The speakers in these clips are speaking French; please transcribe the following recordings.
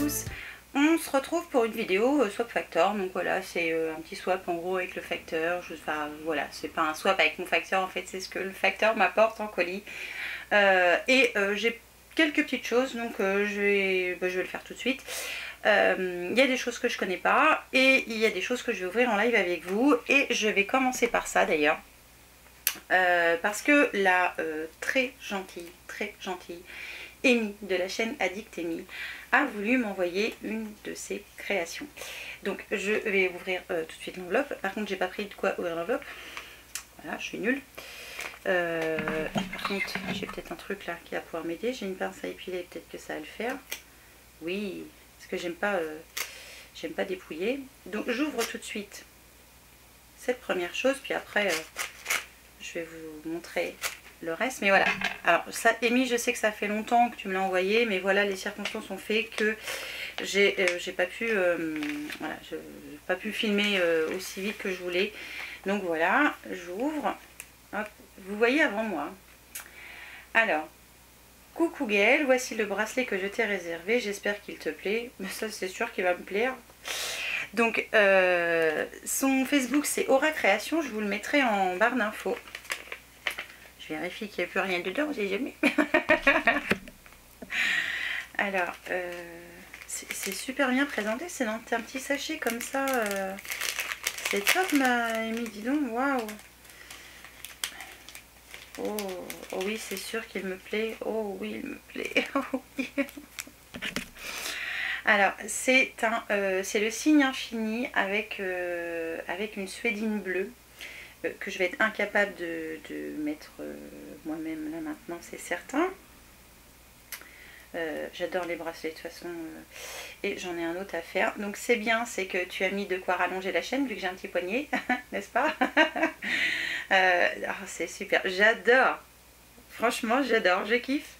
tous, on se retrouve pour une vidéo Swap Factor. Donc voilà, c'est un petit swap en gros avec le facteur. Enfin voilà, c'est pas un swap avec mon facteur en fait, c'est ce que le facteur m'apporte en colis. J'ai quelques petites choses, donc je vais le faire tout de suite. Il y a des choses que je connais pas et il y a des choses que je vais ouvrir en live avec vous, et je vais commencer par ça d'ailleurs. Parce que la très gentille Amy de la chaîne Addict Amy a voulu m'envoyer une de ses créations. Donc je vais ouvrir tout de suite l'enveloppe. Par contre j'ai pas pris de quoi ouvrir l'enveloppe. Voilà, je suis nulle. Par contre j'ai peut-être un truc là qui va pouvoir m'aider. J'ai une pince à épiler, peut-être que ça va le faire. Oui, parce que j'aime pas dépouiller. Donc j'ouvre tout de suite cette première chose, puis après je vais vous montrer le reste. Mais voilà, alors ça, Amy, je sais que ça fait longtemps que tu me l'as envoyé, mais voilà, les circonstances ont fait que j'ai pas pu voilà, j'ai pas pu filmer aussi vite que je voulais. Donc voilà, j'ouvre. Vous voyez avant moi. Alors, coucou Gaëlle, voici le bracelet que je t'ai réservé, j'espère qu'il te plaît. Mais ça c'est sûr qu'il va me plaire. Donc son Facebook c'est Aura Création, je vous le mettrai en barre d'infos. Je vérifie qu'il n'y a plus rien dedans, on sait jamais. Alors c'est super bien présenté, c'est dans un petit sachet comme ça. C'est top ma Amy, dis donc, waouh. Oh, oh oui, c'est sûr qu'il me plaît. Oh oui, il me plaît. Oh oui. Alors, c'est le signe infini avec une suédine bleue que je vais être incapable de mettre moi-même là maintenant, c'est certain. J'adore les bracelets de toute façon, et j'en ai un autre à faire. Donc c'est bien, c'est que tu as mis de quoi rallonger la chaîne vu que j'ai un petit poignet, n'est-ce pas? C'est super, j'adore. Franchement, j'adore, je kiffe.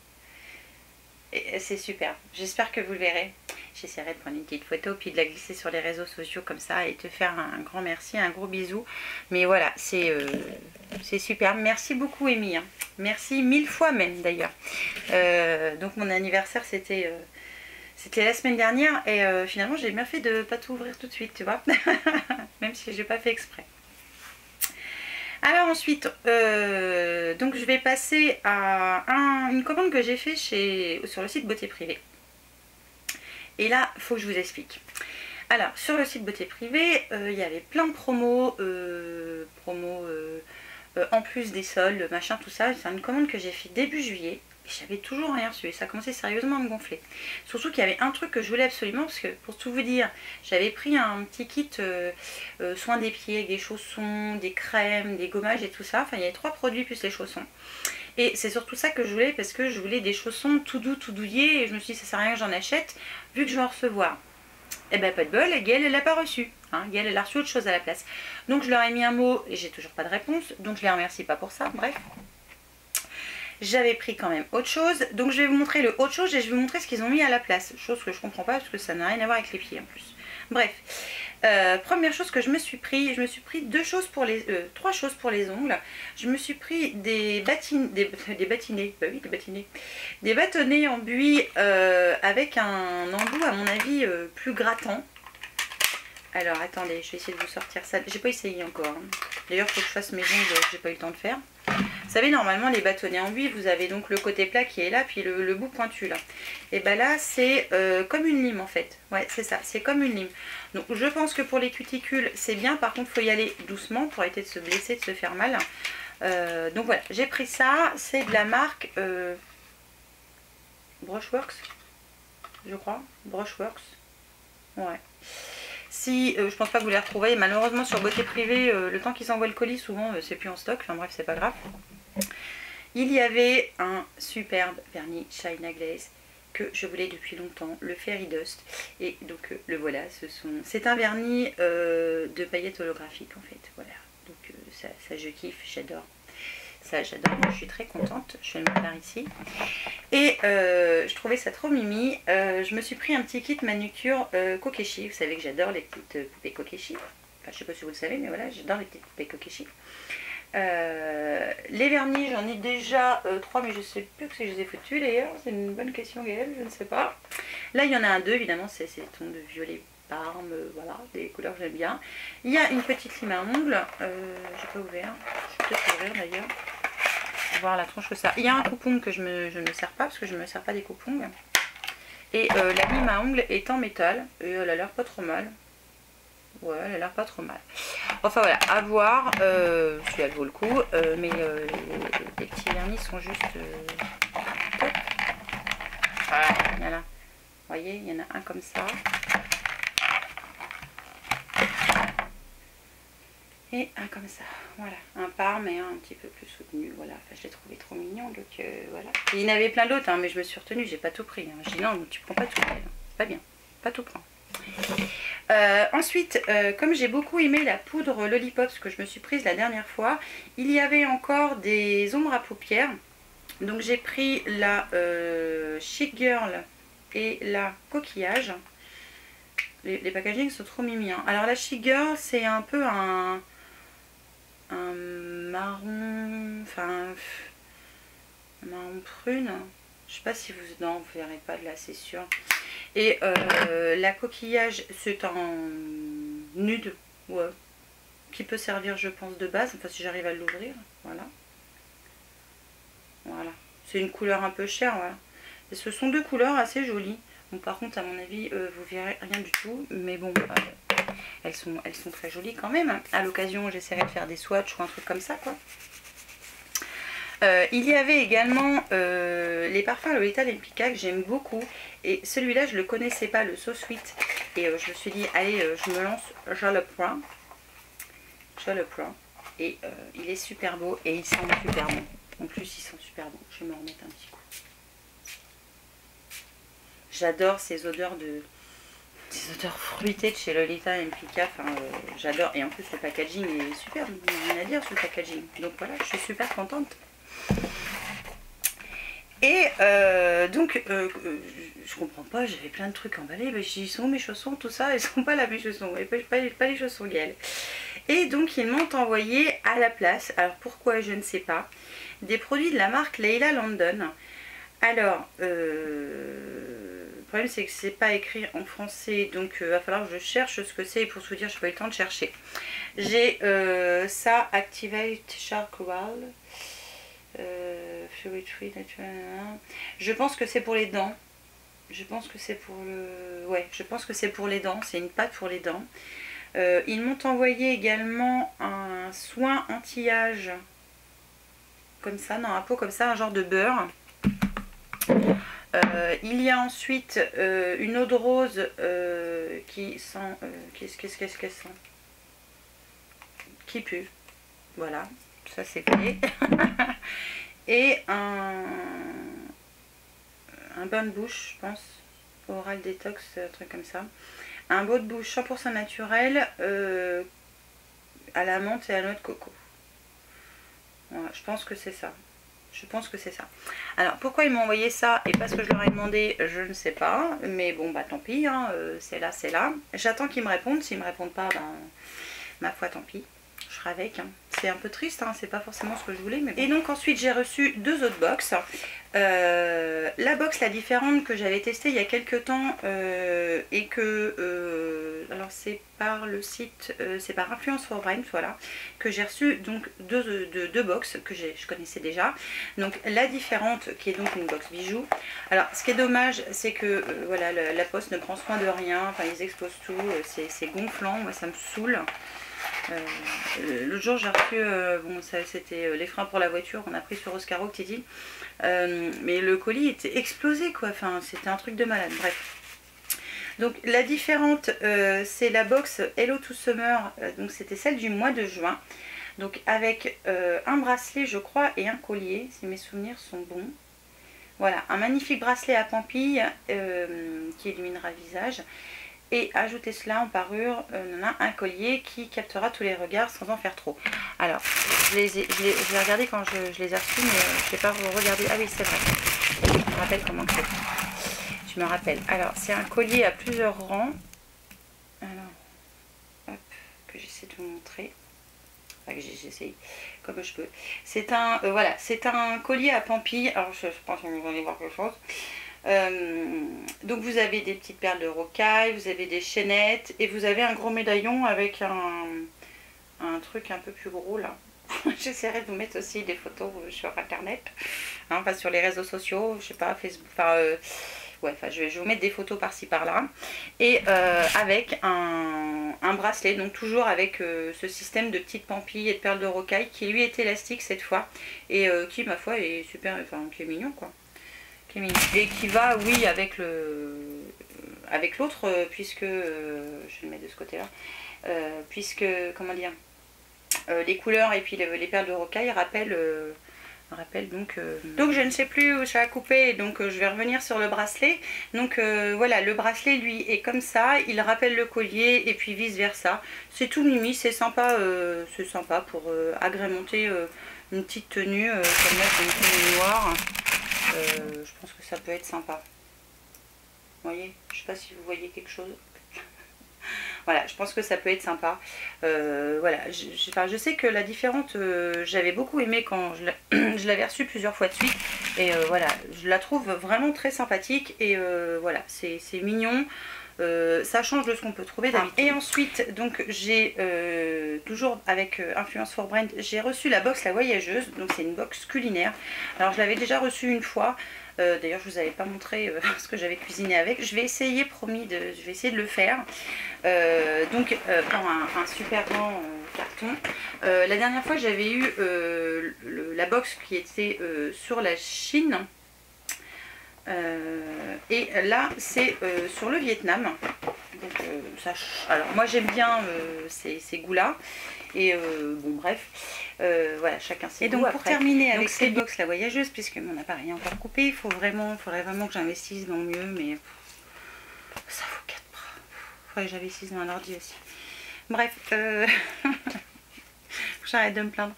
Et c'est super, j'espère que vous le verrez. J'essaierai de prendre une petite photo puis de la glisser sur les réseaux sociaux comme ça et te faire un grand merci, un gros bisou. Mais voilà, c'est super. Merci beaucoup Amy, hein. Merci 1000 fois même d'ailleurs. Donc mon anniversaire c'était la semaine dernière, et finalement j'ai bien fait de pas tout ouvrir tout de suite, tu vois. Même si j'ai pas fait exprès. Alors ensuite, donc je vais passer à une commande que j'ai fait sur le site Beauté Privée. Et là, il faut que je vous explique. Alors, sur le site Beauté Privée, il y avait plein de promos, en plus des soldes, machin, tout ça. C'est une commande que j'ai fait début juillet. J'avais toujours rien reçu et ça commençait sérieusement à me gonfler. Surtout qu'il y avait un truc que je voulais absolument, parce que pour tout vous dire, j'avais pris un petit kit soin des pieds avec des chaussons, des crèmes, des gommages et tout ça. Enfin, il y avait 3 produits plus les chaussons. Et c'est surtout ça que je voulais, parce que je voulais des chaussons tout doux, tout douillés. Et je me suis dit, ça sert à rien que j'en achète, vu que je vais en recevoir. Et ben pas de bol, Gaëlle elle l'a pas reçu. Hein, Gaëlle elle a reçu autre chose à la place. Donc je leur ai mis un mot et j'ai toujours pas de réponse. Donc je les remercie pas pour ça, bref. J'avais pris quand même autre chose. Donc je vais vous montrer le autre chose et je vais vous montrer ce qu'ils ont mis à la place. Chose que je comprends pas parce que ça n'a rien à voir avec les pieds en plus. Bref. Première chose que je me suis pris 3 choses pour les ongles. Je me suis pris des bâtonnets en buis avec un embout à mon avis plus grattant. Alors attendez, je vais essayer de vous sortir ça. J'ai pas essayé encore, hein. D'ailleurs il faut que je fasse mes ongles, j'ai pas eu le temps de faire. Vous savez, normalement les bâtonnets en buis, vous avez donc le côté plat qui est là, puis le bout pointu là. Et ben là c'est comme une lime en fait. Ouais, c'est ça, c'est comme une lime. Donc je pense que pour les cuticules c'est bien, par contre il faut y aller doucement pour éviter de se blesser, de se faire mal. Donc voilà, j'ai pris ça, c'est de la marque Brushworks, je crois, Brushworks. Ouais. Si, je pense pas que vous les retrouverez, malheureusement sur Beauté Privée, le temps qu'ils envoient le colis, souvent c'est plus en stock, enfin bref, c'est pas grave. Il y avait un superbe vernis China Glaze que je voulais depuis longtemps, le Fairy Dust, et donc le voilà, c'est un vernis de paillettes holographiques en fait, voilà, donc ça je kiffe, j'adore. Ça j'adore, je suis très contente, je vais le mettre par ici. Et je trouvais ça trop mimi. Je me suis pris un petit kit manucure Kokeshi. Vous savez que j'adore les petites poupées Kokeshi. Enfin, je sais pas si vous le savez, mais voilà, j'adore les petites poupées Kokeshi. Les vernis, j'en ai déjà 3, mais je sais plus que je les ai foutus d'ailleurs. C'est une bonne question, Gaëlle, je ne sais pas. Là il y en a un deux, évidemment, c'est des tons de violet parme, voilà, des couleurs que j'aime bien. Il y a une petite lime à ongles, j'ai pas ouvert, je vais peut-être ouvrir d'ailleurs, voir la tronche que ça. Il y a un coupon que je ne me sers pas, parce que je ne me sers pas des coupons. Et la lime à ongles est en métal, et elle a l'air pas trop mal. Ouais, elle a l'air pas trop mal. Enfin voilà, à voir si elle vaut le coup, mais les petits vernis sont juste top. Voilà, vous voyez, il y en a un comme ça. Et un comme ça, voilà, un parme et un petit peu plus soutenu, voilà, enfin, je l'ai trouvé trop mignon, donc voilà. Et il y en avait plein d'autres, hein, mais je me suis retenue, j'ai pas tout pris, hein. Je dis non, tu prends pas tout, c'est pas bien, pas tout prendre. Ensuite, comme j'ai beaucoup aimé la poudre Lollipop que je me suis prise la dernière fois, il y avait encore des ombres à paupières, donc j'ai pris la Chic Girl et la Coquillage. Les packagings sont trop mimi, hein. Alors la Chic Girl, c'est un peu un marron, enfin un marron prune, je sais pas si vous, non, vous verrez pas de là, c'est sûr. Et la Coquillage, c'est en nude, ouais, qui peut servir, je pense, de base, enfin si j'arrive à l'ouvrir, voilà. Voilà, c'est une couleur un peu chère, voilà. Et ce sont deux couleurs assez jolies. Bon, par contre, à mon avis, vous verrez rien du tout, mais bon, elles sont très jolies quand même. À l'occasion, j'essaierai de faire des swatchs ou un truc comme ça, quoi. Il y avait également les parfums Lolita Lempicka que j'aime beaucoup. Et celui-là, je ne le connaissais pas, le So Sweet. Et je me suis dit, allez, je me lance, je le prends. Je le prends. Et il est super beau et il sent super bon. En plus, il sent super bon. Je vais me remettre un petit coup. J'adore ces odeurs fruitées de chez Lolita Lempicka. Enfin, j'adore. Et en plus, le packaging est super. Il n'y a rien à dire sur le packaging. Donc voilà, je suis super contente. Et donc, je comprends pas, j'avais plein de trucs emballés, mais je dis, ils sont où mes chaussons, tout ça, ils sont pas là mes chaussons, et pas les chaussons Gaëlle. Et donc, ils m'ont envoyé à la place, alors pourquoi, je ne sais pas, des produits de la marque Leila London. Alors, le problème c'est que c'est pas écrit en français, donc il va falloir que je cherche ce que c'est, et pour tout dire, je n'ai pas eu le temps de chercher. J'ai ça, Activate Charcoal. Je pense que c'est pour les dents. Je pense que c'est pour le... Ouais, je pense que c'est pour les dents. C'est une pâte pour les dents. Ils m'ont envoyé également un soin anti-âge. Comme ça, dans un pot comme ça, un genre de beurre. Il y a ensuite une eau de rose qui sent... qu'est-ce qu'elle sent? Qui pue. Voilà. Ça c'est fait. Et un bain de bouche, je pense, oral détox, un truc comme ça. Un baume de bouche 100% naturel à la menthe et à la noix de coco. Voilà, je pense que c'est ça. Je pense que c'est ça. Alors pourquoi ils m'ont envoyé ça et pas ce que je leur ai demandé, je ne sais pas. Mais bon, bah tant pis, hein, c'est là, c'est là. J'attends qu'ils me répondent. S'ils ne me répondent pas, ben, ma foi, tant pis. Je serai avec, hein. C'est un peu triste, hein, c'est pas forcément ce que je voulais, mais bon. Et donc ensuite j'ai reçu deux autres box. La box, la différente que j'avais testée il y a quelques temps et que alors c'est par le site, c'est par Influence for Brain, voilà, que j'ai reçu donc deux box que je connaissais déjà. Donc la différente qui est donc une box bijoux. Alors ce qui est dommage, c'est que voilà, la poste ne prend soin de rien, enfin ils explosent tout, c'est gonflant, moi ça me saoule. L'autre jour j'ai reçu, bon ça c'était les freins pour la voiture, on a pris sur Oscaro Titi, mais le colis était explosé quoi, enfin c'était un truc de malade, bref. Donc la différente c'est la box Hello to Summer, donc c'était celle du mois de juin, donc avec un bracelet je crois et un collier si mes souvenirs sont bons. Voilà, un magnifique bracelet à pampilles qui illuminera le visage. Et ajouter cela en parure, un collier qui captera tous les regards sans en faire trop. Alors, je l'ai regardé quand je les ai reçus, mais je n'ai pas regardé. Ah oui, c'est vrai. Je me rappelle comment c'est. Je me rappelle. Alors, c'est un collier à plusieurs rangs. Alors, hop, que j'essaie de vous montrer. Enfin, que j'essaye comme je peux. C'est un, voilà, c'est un collier à pampilles. Alors, je pense que vous allez voir quelque chose. Donc vous avez des petites perles de rocaille, vous avez des chaînettes et vous avez un gros médaillon avec un truc un peu plus gros là. J'essaierai de vous mettre aussi des photos sur internet, hein, enfin sur les réseaux sociaux, je sais pas, Facebook, enfin ouais, enfin je vais vous mettre des photos par-ci par-là. Et avec un bracelet, donc toujours avec ce système de petites pampilles et de perles de rocaille qui lui est élastique cette fois et qui ma foi est super, enfin qui est mignon quoi. Qui est mignon. Et qui va, oui, avec l'autre, puisque je vais le mettre de ce côté là, puisque comment dire, les couleurs et puis les perles de rocaille rappellent donc je ne sais plus où ça a coupé, donc je vais revenir sur le bracelet. Donc voilà, le bracelet lui est comme ça, il rappelle le collier et puis vice versa. C'est tout mimi, c'est sympa pour agrémenter une petite tenue comme là, c'est une tenue noire. Je pense que ça peut être sympa. Vous voyez, je sais pas si vous voyez quelque chose. Voilà, je pense que ça peut être sympa. Voilà, je sais que la différente, j'avais beaucoup aimé quand je l'avais reçue plusieurs fois de suite. Et voilà, je la trouve vraiment très sympathique. Et voilà, c'est mignon. Ça change de ce qu'on peut trouver d'habitude. Et ensuite, donc j'ai toujours avec Influence for Brand, j'ai reçu la box La Voyageuse. Donc c'est une box culinaire. Alors je l'avais déjà reçue une fois. D'ailleurs, je vous avais pas montré ce que j'avais cuisiné avec. Je vais essayer, promis, je vais essayer de le faire. Donc, dans un super grand carton. La dernière fois, j'avais eu la box qui était sur la Chine. Et là, c'est sur le Vietnam. Donc, alors, moi, j'aime bien ces goûts-là. Et bon, bref, voilà, chacun ses goûts. Et donc, pour terminer avec cette box La Voyageuse, puisque mon appareil est encore coupé, il faudrait vraiment que j'investisse dans mieux, mais ça vaut 4 bras. Il faudrait que j'investisse dans un ordi aussi. Bref, j'arrête de me plaindre.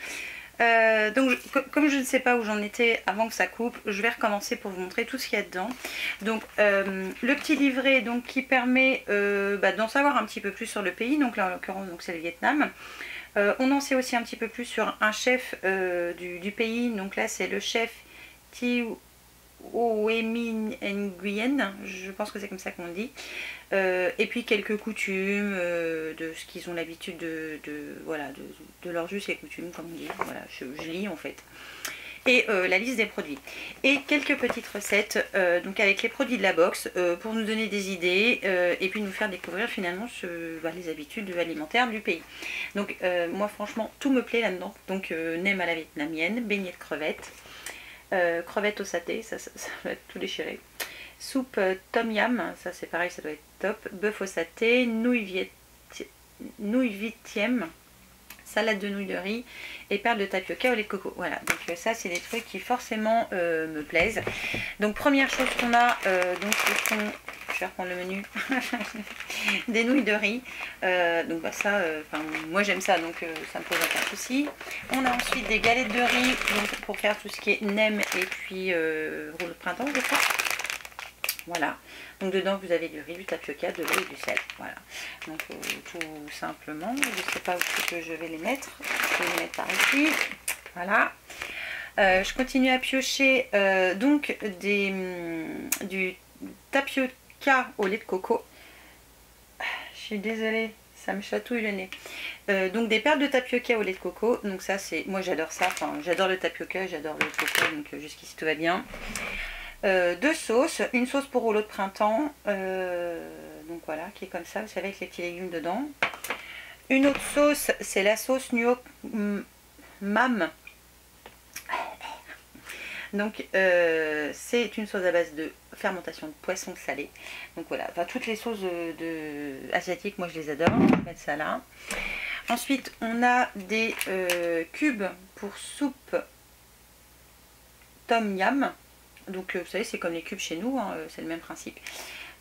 Donc comme je ne sais pas où j'en étais avant que ça coupe, je vais recommencer pour vous montrer tout ce qu'il y a dedans. Donc le petit livret donc, qui permet d'en savoir un petit peu plus sur le pays, donc là en l'occurrence c'est le Vietnam. On en sait aussi un petit peu plus sur un chef du pays, donc là c'est le chef Thi Oemin Nguyen, je pense que c'est comme ça qu'on dit. Et puis quelques coutumes, de ce qu'ils ont l'habitude de leurs us et coutumes, comme on dit. Voilà, je lis en fait. Et la liste des produits. Et quelques petites recettes, donc avec les produits de la box, pour nous donner des idées, et puis nous faire découvrir finalement les habitudes alimentaires du pays. Donc moi franchement, tout me plaît là-dedans. Donc nem à la vietnamienne, beignets de crevettes, crevettes au saté, ça va être tout déchiré. Soupe tom yam, ça c'est pareil, ça doit être top. Bœuf au saté, nouilles vietiem, salade de nouilles de riz et perles de tapioca au lait de coco. Voilà, donc ça c'est des trucs qui forcément me plaisent. Donc première chose qu'on a, donc ce sont, je vais reprendre le menu, des nouilles de riz. Donc ça, moi j'aime ça, donc ça me pose aucun souci. On a ensuite des galettes de riz, donc pour faire tout ce qui est nem et puis rouleau de printemps, je crois. Voilà, donc dedans vous avez du riz, du tapioca, de l'eau et du sel. Voilà, donc tout simplement, je ne sais pas où que je vais les mettre. Je vais les mettre par ici. Voilà. Je continue à piocher donc du tapioca au lait de coco. Je suis désolée, ça me chatouille le nez. Donc des perles de tapioca au lait de coco. Donc ça c'est, moi j'adore ça. Enfin, j'adore le tapioca, j'adore le lait de coco. Donc jusqu'ici tout va bien. Deux sauces, une sauce pour rouleau de printemps, donc voilà, qui est comme ça, vous savez, avec les petits légumes dedans. Une autre sauce, c'est la sauce Nuoc Mam. Donc c'est une sauce à base de fermentation de poisson salé. Donc voilà, enfin, toutes les sauces asiatiques, moi je les adore. Je vais mettre ça là. Ensuite, on a des cubes pour soupe tom yam. Donc vous savez, c'est comme les cubes chez nous, hein, c'est le même principe.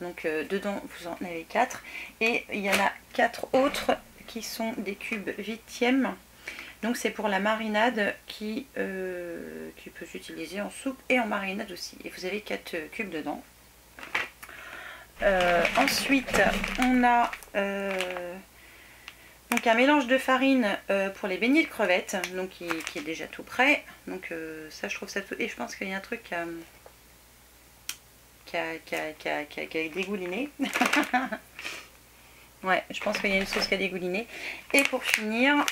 Donc dedans vous en avez 4 et il y en a 4 autres qui sont des cubes vietiem. Donc c'est pour la marinade qui peut s'utiliser en soupe et en marinade aussi. Et vous avez 4 cubes dedans. Ensuite on a donc un mélange de farine pour les beignets de crevettes, donc qui est déjà tout prêt. Donc ça je trouve ça tout. Et je pense qu'il y a un truc qui a dégouliné. Ouais, je pense qu'il y a une sauce qui a dégouliné. Et pour finir,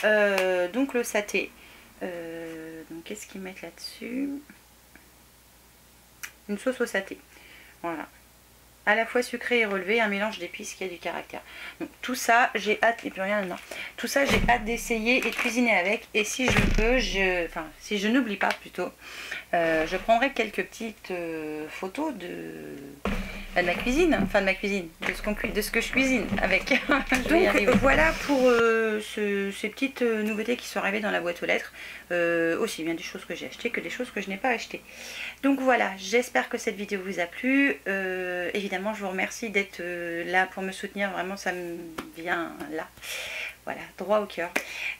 donc le saté. Donc qu'est-ce qu'ils mettent là-dessus? Une sauce au saté. Voilà. À la fois sucré et relevé, un mélange d'épices qui a du caractère. Donc tout ça, j'ai hâte, et puis rien, non. Tout ça, j'ai hâte d'essayer et de cuisiner avec. Et si je peux, si je n'oublie pas plutôt, je prendrai quelques petites photos de ma cuisine, de ce que je cuisine avec. Donc voilà pour ces petites nouveautés qui sont arrivées dans la boîte aux lettres, aussi bien des choses que j'ai achetées que des choses que je n'ai pas achetées. Donc voilà, j'espère que cette vidéo vous a plu. Évidemment, je vous remercie d'être là pour me soutenir, vraiment ça me vient là. Voilà, droit au cœur.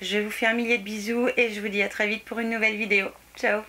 Je vous fais un millier de bisous et je vous dis à très vite pour une nouvelle vidéo. Ciao!